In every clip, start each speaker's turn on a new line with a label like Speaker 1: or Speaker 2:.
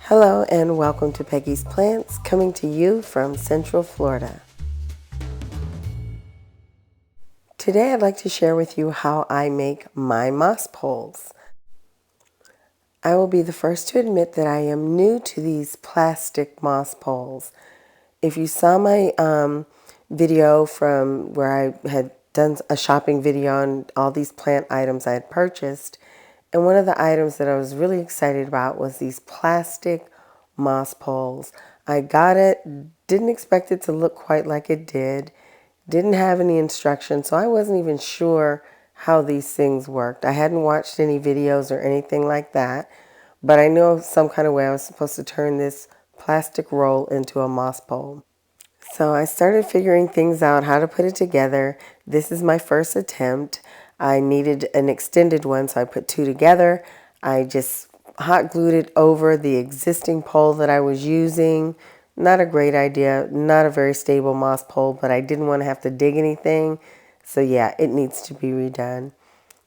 Speaker 1: Hello and welcome to Peggy's Plants, coming to you from Central Florida. Today I'd like to share with you how I make my moss poles. I will be the first to admit that I am new to these plastic moss poles. If you saw my video from where I had done a shopping video on all these plant items I had purchased, and one of the items that I was really excited about was these plastic moss poles. I got it, didn't expect it to look quite like it did, didn't have any instructions, so I wasn't even sure how these things worked. I hadn't watched any videos or anything like that, but I knew some kind of way I was supposed to turn this plastic roll into a moss pole. So I started figuring things out, how to put it together. This is my first attempt. I needed an extended one, so I put two together. I just hot glued it over the existing pole that I was using. Not a great idea, not a very stable moss pole, but I didn't want to have to dig anything. So yeah, it needs to be redone.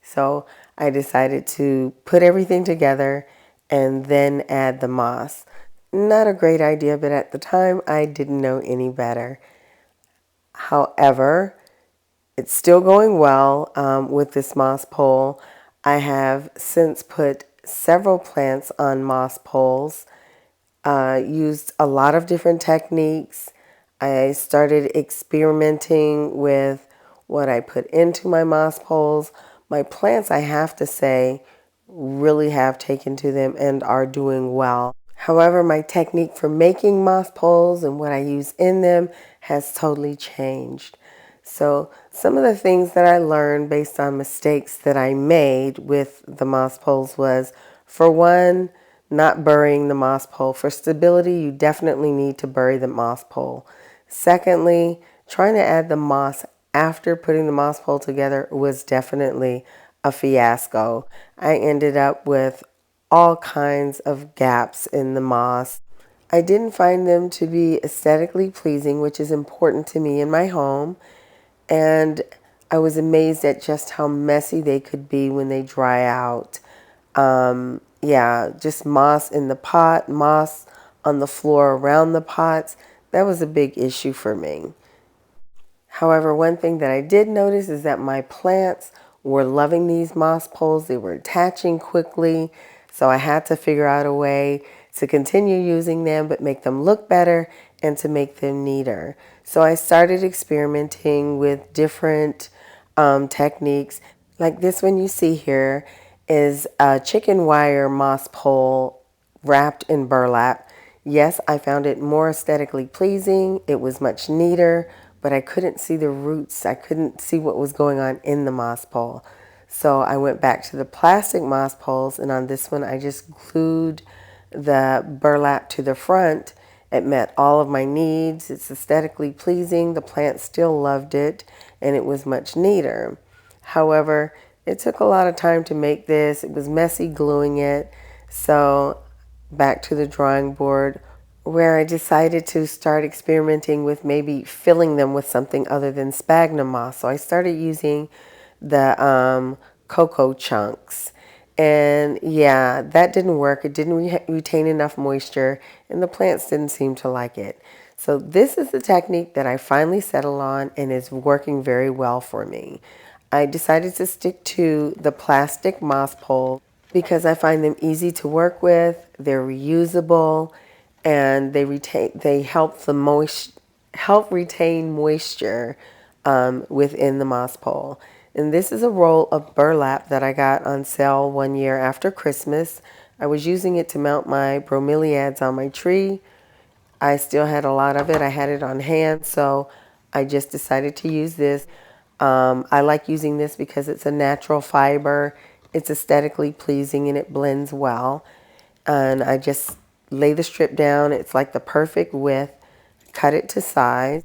Speaker 1: So I decided to put everything together and then add the moss. Not a great idea, but at the time I didn't know any better. However, it's still going well with this moss pole. I have since put several plants on moss poles, used a lot of different techniques. I started experimenting with what I put into my moss poles. My plants, I have to say, really have taken to them and are doing well. However, my technique for making moss poles and what I use in them has totally changed. So some of the things that I learned based on mistakes that I made with the moss poles was, for one, not burying the moss pole. For stability, you definitely need to bury the moss pole. Secondly, trying to add the moss after putting the moss pole together was definitely a fiasco. I ended up with all kinds of gaps in the moss. I didn't find them to be aesthetically pleasing, which is important to me in my home, and I was amazed at just how messy they could be when they dry out. Yeah, just moss in the pot, moss on the floor around the pots. That was a big issue for me. However, one thing that I did notice is that my plants were loving these moss poles. They were attaching quickly, so I had to figure out a way to continue using them but make them look better and to make them neater. So I started experimenting with different techniques. Like this one you see here is a chicken wire moss pole wrapped in burlap. Yes, I found it more aesthetically pleasing. It was much neater, but I couldn't see the roots. I couldn't see what was going on in the moss pole. So I went back to the plastic moss poles, and on this one I just glued the burlap to the front. It met all of my needs. It's aesthetically pleasing. The plant still loved it, and it was much neater. However, it took a lot of time to make this. It was messy gluing it. So back to the drawing board, where I decided to start experimenting with maybe filling them with something other than sphagnum moss. So I started using the cocoa chunks. And yeah, that didn't work. It didn't retain enough moisture, and the plants didn't seem to like it. So this is the technique that I finally settled on and is working very well for me. I decided to stick to the plastic moss pole because I find them easy to work with, they're reusable, and they help retain moisture within the moss pole. And this is a roll of burlap that I got on sale one year after Christmas. I was using it to mount my bromeliads on my tree. I still had a lot of it. I had it on hand, so I just decided to use this. I like using this because it's a natural fiber. It's aesthetically pleasing and it blends well. And I just lay the strip down. It's like the perfect width. Cut it to size.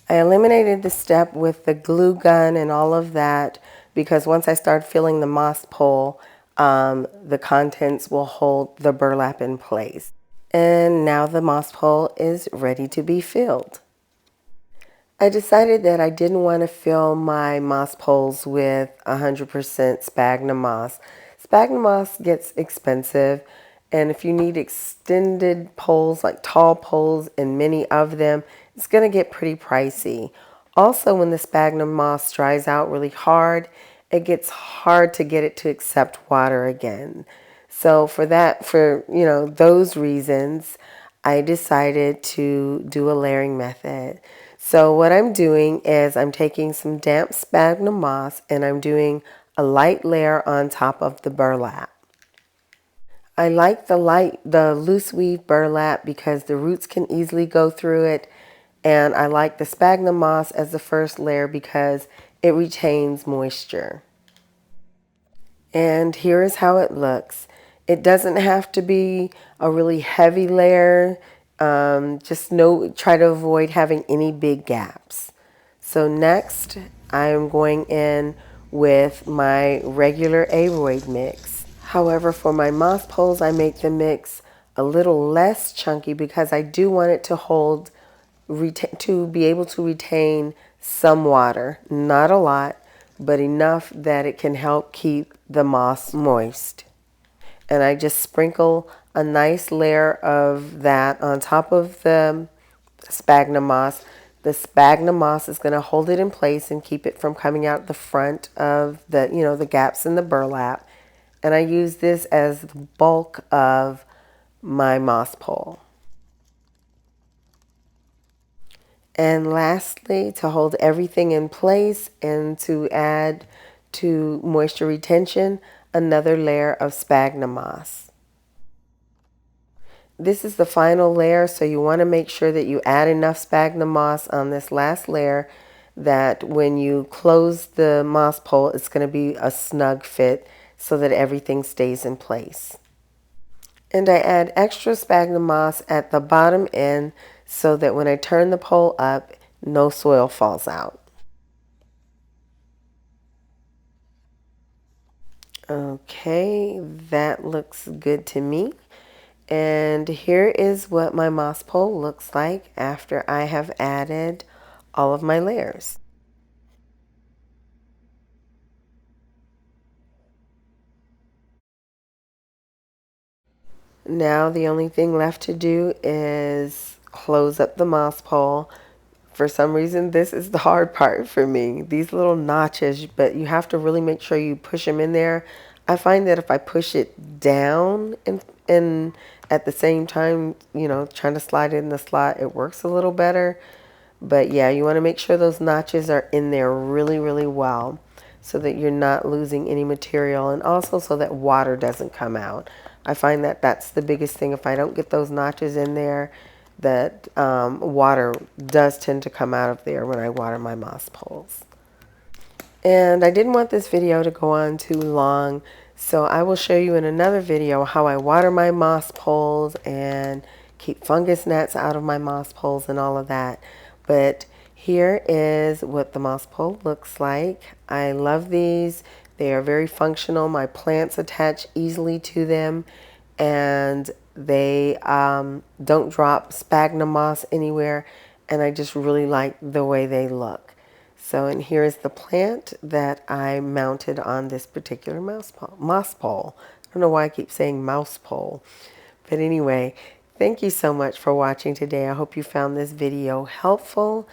Speaker 1: I eliminated the step with the glue gun and all of that because once I start filling the moss pole, the contents will hold the burlap in place. And now the moss pole is ready to be filled. I decided that I didn't want to fill my moss poles with 100% sphagnum moss. Sphagnum moss gets expensive, And if you need extended poles, like tall poles and many of them, it's going to get pretty pricey. Also, when the sphagnum moss dries out really hard, it gets hard to get it to accept water again. So for those reasons, I decided to do a layering method. So what I'm doing is I'm taking some damp sphagnum moss and I'm doing a light layer on top of the burlap. I like the loose weave burlap because the roots can easily go through it. And I like the sphagnum moss as the first layer because it retains moisture. And here is how it looks. It doesn't have to be a really heavy layer. Try to avoid having any big gaps. So next, I am going in with my regular Aroid mix. However, for my moss poles, I make the mix a little less chunky because I do want it to to be able to retain some water. Not a lot, but enough that it can help keep the moss moist. And I just sprinkle a nice layer of that on top of the sphagnum moss. The sphagnum moss is going to hold it in place and keep it from coming out the front of the gaps in the burlap. And I use this as the bulk of my moss pole. And lastly, to hold everything in place and to add to moisture retention, another layer of sphagnum moss. This is the final layer, so you want to make sure that you add enough sphagnum moss on this last layer that when you close the moss pole, it's going to be a snug fit so that everything stays in place. And I add extra sphagnum moss at the bottom end so that when I turn the pole up, no soil falls out. Okay, that looks good to me. And here is what my moss pole looks like after I have added all of my layers. Now the only thing left to do is close up the moss pole. For some reason, this is the hard part for me. These little notches, but you have to really make sure you push them in there. I find that if I push it down and at the same time, trying to slide it in the slot, it works a little better. But yeah, you want to make sure those notches are in there really, really well so that you're not losing any material and also so that water doesn't come out. I find that that's the biggest thing. If I don't get those notches in there, that water does tend to come out of there when I water my moss poles. And I didn't want this video to go on too long, so I will show you in another video how I water my moss poles and keep fungus gnats out of my moss poles and all of that. But here is what the moss pole looks like. I love these. They are very functional. My plants attach easily to them, and they don't drop sphagnum moss anywhere, and I just really like the way they look. So, and here is the plant that I mounted on this particular moss pole. I don't know why I keep saying mouse pole. But anyway, thank you so much for watching today. I hope you found this video helpful.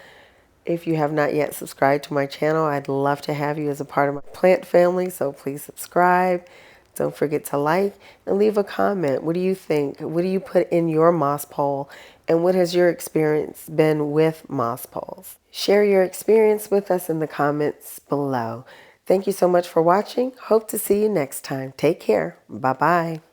Speaker 1: If you have not yet subscribed to my channel, I'd love to have you as a part of my plant family. So please subscribe. Don't forget to like and leave a comment. What do you think? What do you put in your moss pole? And what has your experience been with moss poles? Share your experience with us in the comments below. Thank you so much for watching. Hope to see you next time. Take care. Bye-bye.